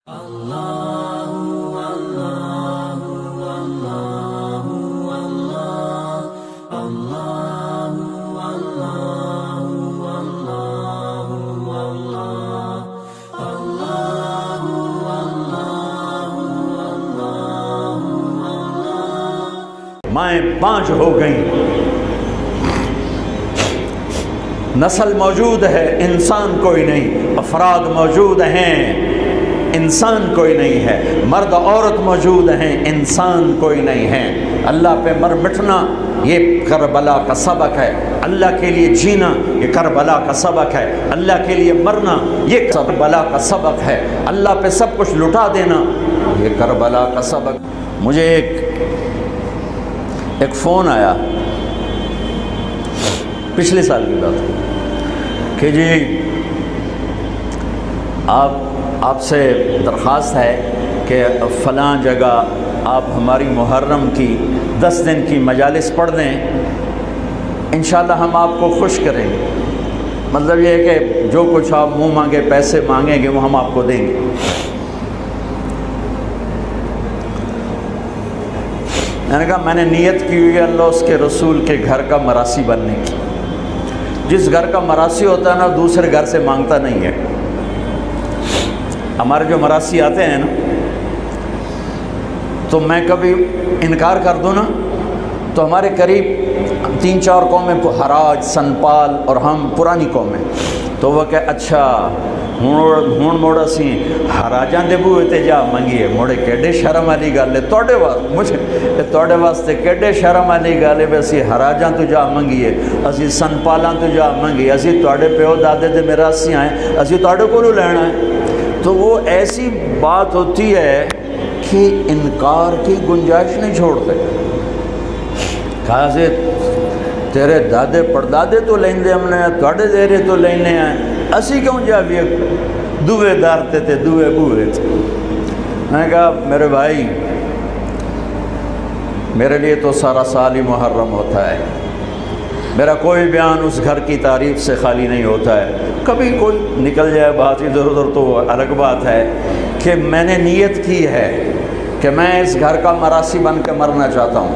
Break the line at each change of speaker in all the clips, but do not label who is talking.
مائیں 5 ہو گئیں، نسل موجود ہے انسان کوئی نہیں، افراد موجود ہیں انسان کوئی نہیں ہے، مرد عورت موجود ہیں انسان کوئی نہیں ہے۔ اللہ پہ مر مٹنا یہ کربلا کا سبق ہے، اللہ کے لیے جینا یہ کربلا کا سبق ہے، اللہ کے لیے مرنا یہ کربلا کا سبق ہے، اللہ پہ سب کچھ لٹا دینا یہ کربلا کا سبق۔ مجھے ایک فون آیا پچھلے سال کی بات کہ جی آپ سے درخواست ہے کہ فلاں جگہ آپ ہماری محرم کی 10 دن کی مجالس پڑھ دیں، انشاءاللہ ہم آپ کو خوش کریں گے۔ مطلب یہ ہے کہ جو کچھ آپ منہ مانگے پیسے مانگیں گے وہ ہم آپ کو دیں گے۔ میں نے کہا میں نے نیت کی ہوئی ہے اللہ اس کے رسول کے گھر کا مراسی بننے کی۔ جس گھر کا مراسی ہوتا ہے نا دوسرے گھر سے مانگتا نہیں ہے۔ ہمارے جو مراسی آتے ہیں نا تو میں کبھی انکار کر دوں نا تو ہمارے قریب 3-4 قومیں حراج، سنپال اور ہم پرانی قومیں، تو وہ کہ اچھا ہون موڑا سی حراجاں دے بوئے تے جا منگیے موڑے کیڈے شرم والی گل ہے توڑے واسطے، مجھے توڑے واسطے کیڈے شرم والی گل ہے، اسی حراجاں تو جا منگیے، اسی سنپالاں تو جا منگیے، اسی توڑے پیو دادے دے میراثی آئیں، اسی توڑے کو لینا ہے۔ تو وہ ایسی بات ہوتی ہے کہ انکار کی گنجائش نہیں چھوڑتے۔ کہا سے تیرے دادے پردادے تو لیندے ہم نے توڑے دیرے تو لینے ہیں، اسی کیوں جا بھی دوے دارتے تھے دوے بوئے تھے۔ میں نے کہا میرے بھائی میرے لیے تو سارا سال ہی محرم ہوتا ہے، میرا کوئی بیان اس گھر کی تعریف سے خالی نہیں ہوتا ہے، کبھی کوئی نکل جائے بات ادھر ادھر تو الگ بات ہے کہ میں نے نیت کی ہے کہ میں اس گھر کا مراسی بن کے مرنا چاہتا ہوں۔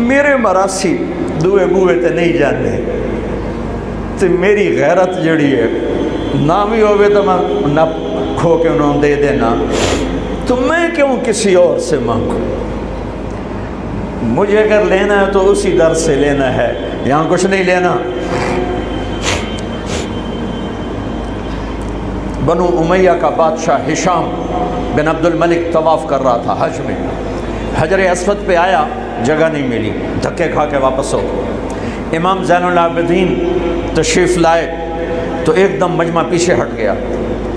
میرے مراسی دوے بوئے تے نہیں جانے تے میری غیرت جڑی ہے نہ بھی ہوئے تو میں نہ کھو کے انہوں دے دینا، تو میں کیوں کسی اور سے مانگوں؟ مجھے اگر لینا ہے تو اسی در سے لینا ہے، یہاں کچھ نہیں لینا۔ بنو امیہ کا بادشاہ ہشام بن عبد الملک طواف کر رہا تھا حج میں، حجر اسود پہ آیا جگہ نہیں ملی، دھکے کھا کے واپس ہو۔ امام زین العابدین تشریف لائے تو ایک دم مجمع پیچھے ہٹ گیا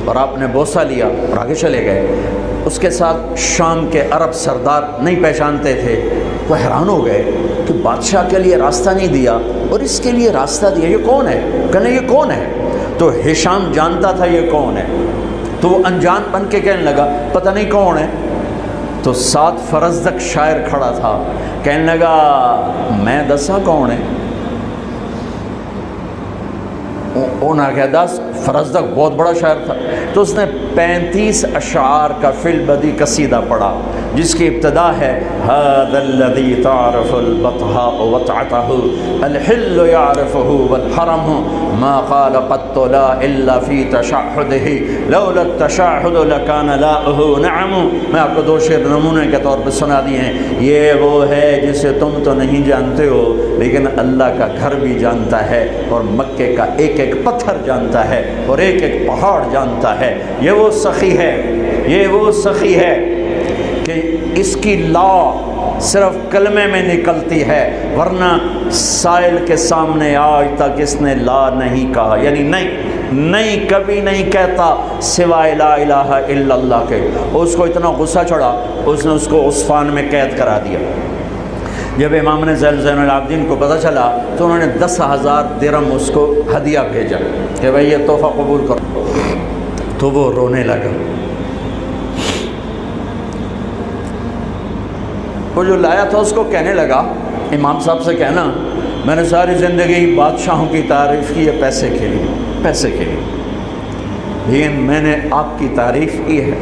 اور آپ نے بوسہ لیا اور آگے چلے گئے۔ اس کے ساتھ شام کے عرب سردار نہیں پہچانتے تھے، وہ حیران ہو گئے کہ بادشاہ کے لیے راستہ نہیں دیا اور اس کے لیے راستہ دیا، یہ کون ہے؟ کہنے یہ کون ہے؟ تو ہشام جانتا تھا یہ کون ہے، تو وہ انجان بن کے کہنے لگا پتہ نہیں کون ہے۔ تو 7 فرزدق شاعر کھڑا تھا، کہنے لگا میں دسا کون ہے؟ انہوں نے کہا 10 فرزدق بہت بڑا شاعر تھا، تو اس نے 35 اشعار کا فی البدی قصیدہ پڑھا جس کی ابتدا ہے هذا الذي تعرف البطحاء وطعته الحل يعرفه والحرم ما قال قط لا الا في تشهده لولا التشهد لكان لاؤه نعم۔ میں آپ کو 2 شعر نمونے کے طور پر سنا دیے ہیں۔ یہ وہ ہے جسے تم تو نہیں جانتے ہو لیکن اللہ کا گھر بھی جانتا ہے اور مکے کا ایک ایک پتھر جانتا ہے اور ایک ایک پہاڑ جانتا ہے۔ یہ وہ سخی ہے، یہ وہ سخی ہے کہ اس کی لا صرف کلمے میں نکلتی ہے، ورنہ سائل کے سامنے آج تک اس نے لا نہیں کہا، یعنی نہیں کبھی نہیں کہتا سوائے لا الہ الا اللہ کے۔ اس کو اتنا غصہ چڑھا اس نے اس کو عصفان میں قید کرا دیا۔ جب امام نے زین العابدین کو پتہ چلا تو انہوں نے 10,000 درہم اس کو ہدیہ بھیجا کہ بھئی یہ تحفہ قبول کرو، تو وہ رونے لگا۔ وہ جو لایا تھا اس کو کہنے لگا امام صاحب سے کہنا میں نے ساری زندگی بادشاہوں کی تعریف کی ہے پیسے کے لیے، پیسے کے لیے، لیکن میں نے آپ کی تعریف کی ہے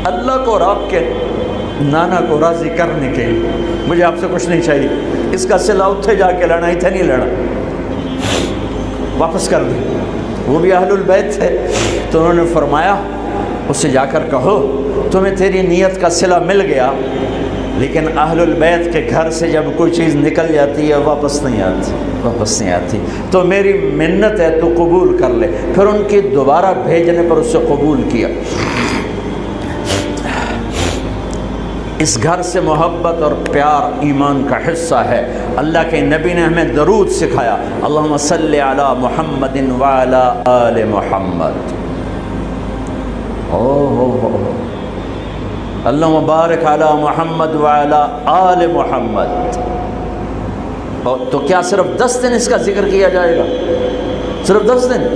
اللہ کو اور آپ کے نانا کو راضی کرنے کے لیے، مجھے آپ سے کچھ نہیں چاہیے، اس کا صلہ اتھے جا کے لینا، اتھے نہیں لینا، واپس کر دیں۔ وہ بھی اہل البیت تھے، تو انہوں نے فرمایا اس سے جا کر کہو تمہیں تیری نیت کا صلہ مل گیا، لیکن اہل البیت کے گھر سے جب کوئی چیز نکل جاتی ہے واپس نہیں آتی، تو میری منت ہے تو قبول کر لے۔ پھر ان کی دوبارہ بھیجنے پر اس سے قبول کیا۔ اس گھر سے محبت اور پیار ایمان کا حصہ ہے۔ اللہ کے نبی نے ہمیں درود سکھایا، اللہم صلی علی محمد وعلی آل محمد، اللہم بارک علی محمد وعلی آل محمد۔ تو کیا صرف 10 دن اس کا ذکر کیا جائے گا؟ صرف 10 دن؟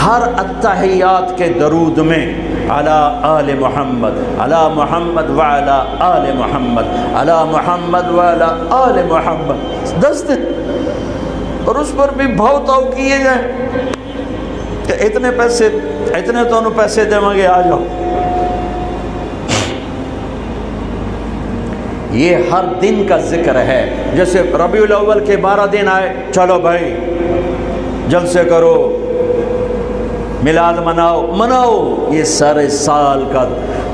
ہر التحیات کے درود میں علی آل محمد، علی محمد وعلی آل محمد، علی محمد وعلی آل محمد، 10 دن، اور اس پر بھی بھاؤ تاؤ کیے جائیں کہ اتنے پیسے، اتنے تو انہوں پیسے دیں گے، آ جاؤ۔ یہ ہر دن کا ذکر ہے، جیسے ربیع الاول کے 12 دن آئے، چلو بھائی جلسے کرو، میلاد مناؤ، یہ سارے سال کا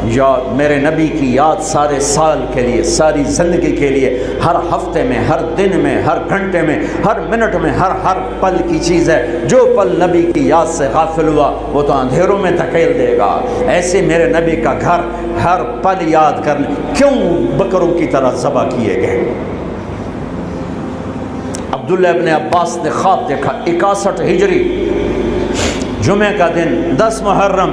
یاد، میرے نبی کی یاد سارے سال کے لیے، ساری زندگی کے لیے، ہر ہفتے میں، ہر دن میں، ہر گھنٹے میں، ہر منٹ میں، ہر پل کی چیز ہے۔ جو پل نبی کی یاد سے غافل ہوا وہ تو اندھیروں میں دھکیل دے گا۔ ایسے میرے نبی کا گھر ہر پل یاد کرنے، کیوں بکروں کی طرح ذبح کیے گئے؟ عبداللہ ابن عباس نے خواب دیکھا، 61 ہجری جمعہ کا دن، 10 محرم،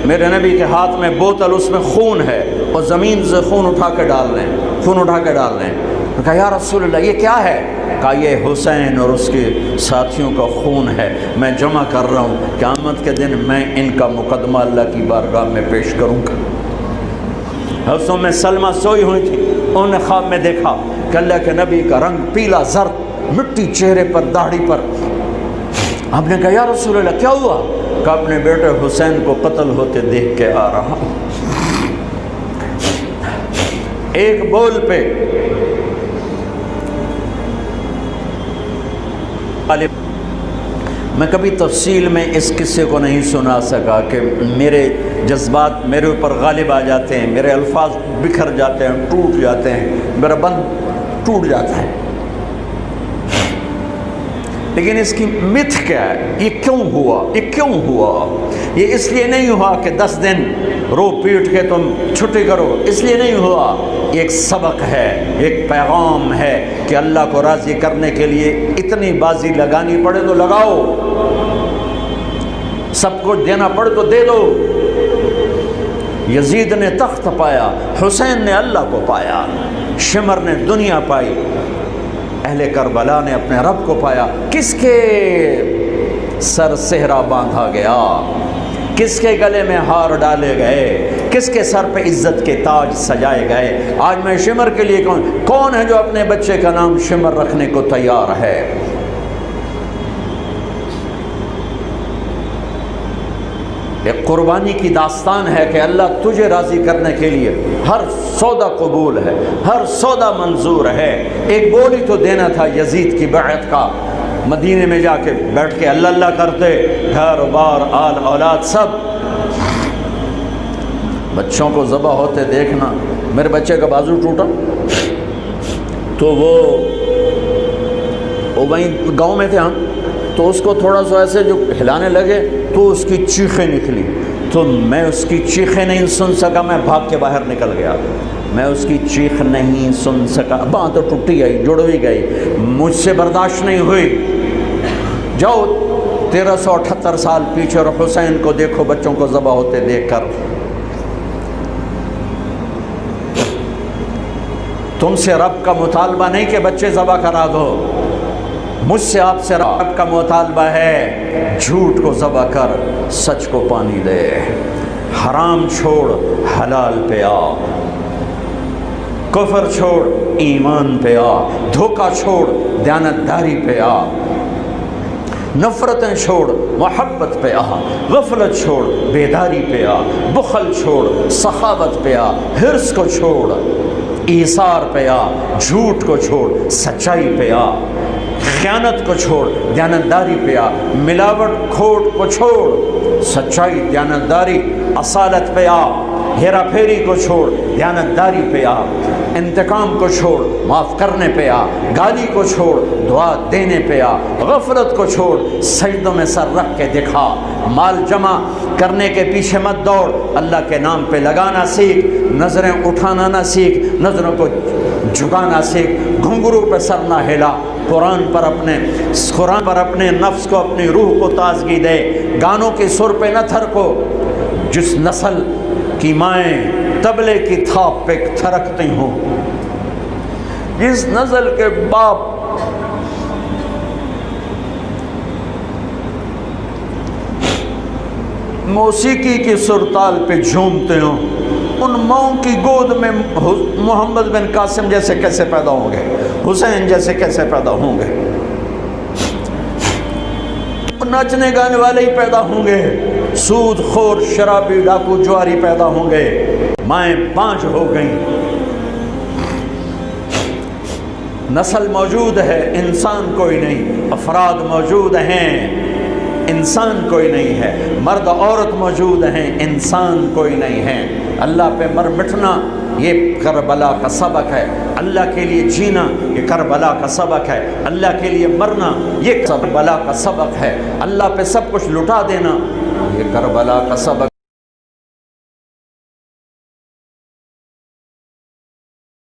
میرے نبی کے ہاتھ میں بوتل، اس میں خون ہے، اور زمین سے خون اٹھا کے ڈال رہے ہیں۔ کہا یا رسول اللہ یہ کیا ہے؟ کہا یہ حسین اور اس کے ساتھیوں کا خون ہے، میں جمع کر رہا ہوں، قیامت کے دن میں ان کا مقدمہ اللہ کی بارگاہ میں پیش کروں گا۔ حفصوں میں سلمہ سوئی ہوئی تھی، انہوں نے خواب میں دیکھا کہ اللہ کے نبی کا رنگ پیلا زرد، مٹی چہرے پر، داڑھی پر۔ آپ نے کہا یا رسول اللہ کیا ہوا؟ کہ اپنے بیٹے حسین کو قتل ہوتے دیکھ کے آ رہا ہوں۔ ایک بول پہ میں کبھی تفصیل میں اس قصے کو نہیں سنا سکا کہ میرے جذبات میرے اوپر غالب آ جاتے ہیں، میرے الفاظ بکھر جاتے ہیں، ٹوٹ جاتے ہیں، میرا بند ٹوٹ جاتا ہے۔ لیکن اس کی متھ کیا ہے؟ یہ کیوں ہوا؟ یہ اس لیے نہیں ہوا کہ 10 دن رو پیٹ کے تم چھٹی کرو، اس لیے نہیں ہوا۔ یہ ایک سبق ہے، ایک پیغام ہے کہ اللہ کو راضی کرنے کے لیے اتنی بازی لگانی پڑے تو لگاؤ، سب کچھ دینا پڑے تو دے دو۔ یزید نے تخت پایا، حسین نے اللہ کو پایا، شمر نے دنیا پائی، اہل کربلا نے اپنے رب کو پایا۔ کس کے سر صحرا باندھا گیا؟ کس کے گلے میں ہار ڈالے گئے؟ کس کے سر پہ عزت کے تاج سجائے گئے؟ آج میں شمر کے لیے کون ہے جو اپنے بچے کا نام شمر رکھنے کو تیار ہے؟ ایک قربانی کی داستان ہے کہ اللہ تجھے راضی کرنے کے لیے ہر سودا قبول ہے، ہر سودا منظور ہے۔ ایک بول ہی تو دینا تھا یزید کی بیعت کا، مدینے میں جا کے بیٹھ کے اللہ اللہ کرتے، گھر بار آل اولاد سب، بچوں کو ذبح ہوتے دیکھنا۔ میرے بچے کا بازو ٹوٹا تو وہ وہیں گاؤں میں تھے ہم، تو اس کو تھوڑا سا ایسے جو ہلانے لگے تو اس کی چیخیں نکلی، تو میں اس کی چیخیں نہیں سن سکا، میں بھاگ کے باہر نکل گیا، میں اس کی چیخ نہیں سن سکا، باں تو ٹوٹی گئی، جڑ بھی گئی، مجھ سے برداشت نہیں ہوئی۔ جاؤ 1378 سال پیچھے اور حسین کو دیکھو بچوں کو ذبح ہوتے دیکھ کر۔ تم سے رب کا مطالبہ نہیں کہ بچے ذبح کرا دو، مجھ سے آپ سے رب کا مطالبہ ہے جھوٹ کو ذبح کر سچ کو پانی دے، حرام چھوڑ حلال پہ آ، کفر چھوڑ ایمان پہ آ، دھوکہ چھوڑ دیانتداری پہ آ، نفرتیں چھوڑ محبت پہ آ، غفلت چھوڑ بیداری پہ آ، بخل چھوڑ سخاوت پہ آ، حرص کو چھوڑ ایثار پہ آ، جھوٹ کو چھوڑ سچائی پہ آ، خیانت کو چھوڑ دیانتداری پہ آ، ملاوٹ کھوٹ کو چھوڑ سچائی دیانتداری اصالت پہ آ، ہیرا پھیری کو چھوڑ دیانتداری پہ آ، انتقام کو چھوڑ معاف کرنے پہ آ، گالی کو چھوڑ دعا دینے پہ آ، غفلت کو چھوڑ سجدوں میں سر رکھ کے دکھا، مال جمع کرنے کے پیچھے مت دوڑ، اللہ کے نام پہ لگانا سیکھ، نظریں اٹھانا نہ سیکھ، نظروں کو جھکانا سیکھ، گھنگرو پہ سر نہ ہلا، قرآن پر اپنے نفس کو اپنی روح کو تازگی دے، گانوں کے سر پہ نہ تھرکو، جس نسل کی مائیں طبلے کی تھاپ پہ تھرکتی ہوں، جس نسل کے باپ موسیقی کی سرتال پہ جھومتے ہوں، ان ماؤں کی گود میں محمد بن قاسم جیسے کیسے پیدا ہوں گے، حسین جیسے کیسے پیدا ہوں گے، ناچنے گانے والے ہی پیدا ہوں گے، سود خور شرابی ڈاکو جواری پیدا ہوں گے، مائیں بانجھ ہو گئیں۔ نسل موجود ہے، انسان کوئی نہیں، افراد موجود ہیں، انسان کوئی نہیں ہے، مرد عورت موجود ہیں، انسان کوئی نہیں ہے۔ اللہ پہ مر مٹنا یہ کربلا کا سبق ہے، اللہ کے لیے جینا یہ کربلا کا سبق ہے، اللہ کے لیے مرنا یہ کربلا کا سبق ہے، اللہ پہ سب کچھ لٹا دینا یہ کربلا کا سبق